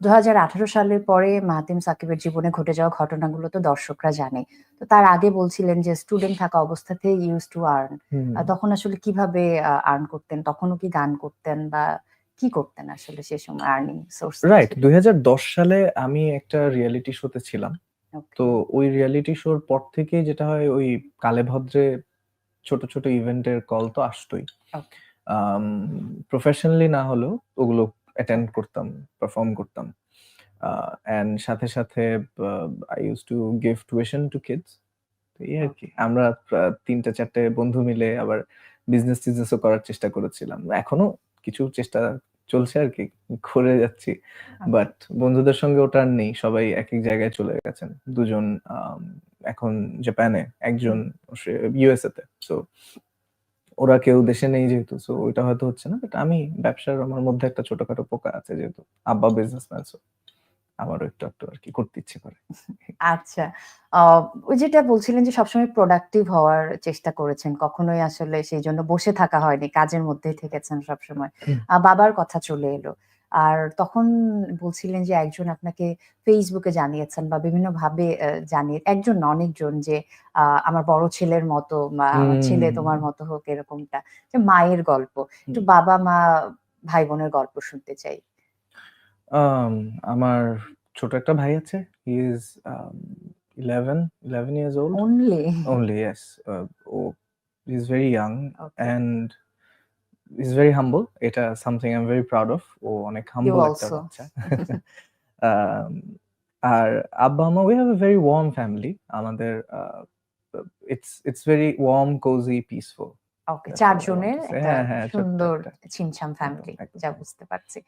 2018 সালের পরে মাহাতিম সাকিবের জীবনে ঘটে যাওয়া ঘটনাগুলো তো দর্শকরা জানে। তো তার আগে বলছিলেন যে স্টুডেন্ট থাকা অবস্থাতেই ইউজড টু আর্ন। হুম তখন আসলে কিভাবে আর্ন করতেন? তখনও কি গান করতেন বা কি করতেন আসলে সে সময় আর্নিং সোর্স কি রাইট, ছিল? 2010 সালে আমি একটা রিয়েলিটি শোতে ছিলাম। তো ওকে, ওই রিয়েলিটি শোর পর থেকে যেটা হয়, ওই কালে ভদ্রে ছোট ছোট ইভেন্টের কল তো আসতোই। ওকে, প্রফেশনালি না হলেও ওগুলো অ্যাটেন্ড ওকে, করতাম, পারফর্ম করতাম। অ্যান্ড সাথে সাথে I use to give tuition to kids. এই আর কি। ওকে। আমরা ৩-৪টে বন্ধু মিলে আবার বিজনেসও করার চেষ্টা করেছিলাম। এখনো কিছু চেষ্টা চলছে আর কি, করে যাচ্ছি। ওকে, বাট বন্ধুদের সঙ্গে ওটা আর নেই। সবাই একেক জায়গায় চলে গেছেন। ২ জন এখন জাপানে, একজন হুম। ইউএসএ তে। সো ওরা কেউ দেশে নেই যেহেতু, সো ওইটা হয়তো হচ্ছে না। বাট আমি ব্যবসার, আমার মধ্যে একটা ছোটখাটো পোকা আছে যেহেতু। আব্বা বিজনেসম্যান, সো আমারও একটু একটু আরকি করতে ইচ্ছে করে। আচ্ছা। আ ওই যেটা বলছিলেন যে সবসময় প্রোডাক্টিভ হওয়ার চেষ্টা করেছেন। কখনোই আসলে সেইজন্য বসে থাকা হয়নি। কাজের মধ্যেই থেকেছেন সবসময়। বাবার কথা চলে এলো। আর তখন বলছিলেন যে একজন আপনাকে Facebook এ জানিয়েছেন বা বিভিন্নভাবে জানিয়ে একজন না অনেকজন যে আমার বড় ছেলের মতো বা আমার ছেলে হুম, তোমার মতো হোক এরকমটা। যে মায়ের গল্প। একটু হুম। বাবা-মা, ভাই-বোনের গল্প শুনতে চাই। আম আমার ছোট একটা ভাই আছে। He is 11 years old. Only? Only, yes. ও he is very young okay. And he is very humble. এটা something I am very proud of. ও অনেক ইউ হাম্বল একটা অলসো। বাচ্চা। আম আর আব্বা-আম্মা, we have a very warm family. আমাদের it's very warm, cozy, peaceful. Okay, That's ৪ what I want জনের to say. একটা হ্যাঁ, হ্যাঁ, ছোট্ট সুন্দর একটা। ছিমছাম একদম, ফ্যামিলি, একদম। যা হ্যাঁ। বুঝতে পারছি।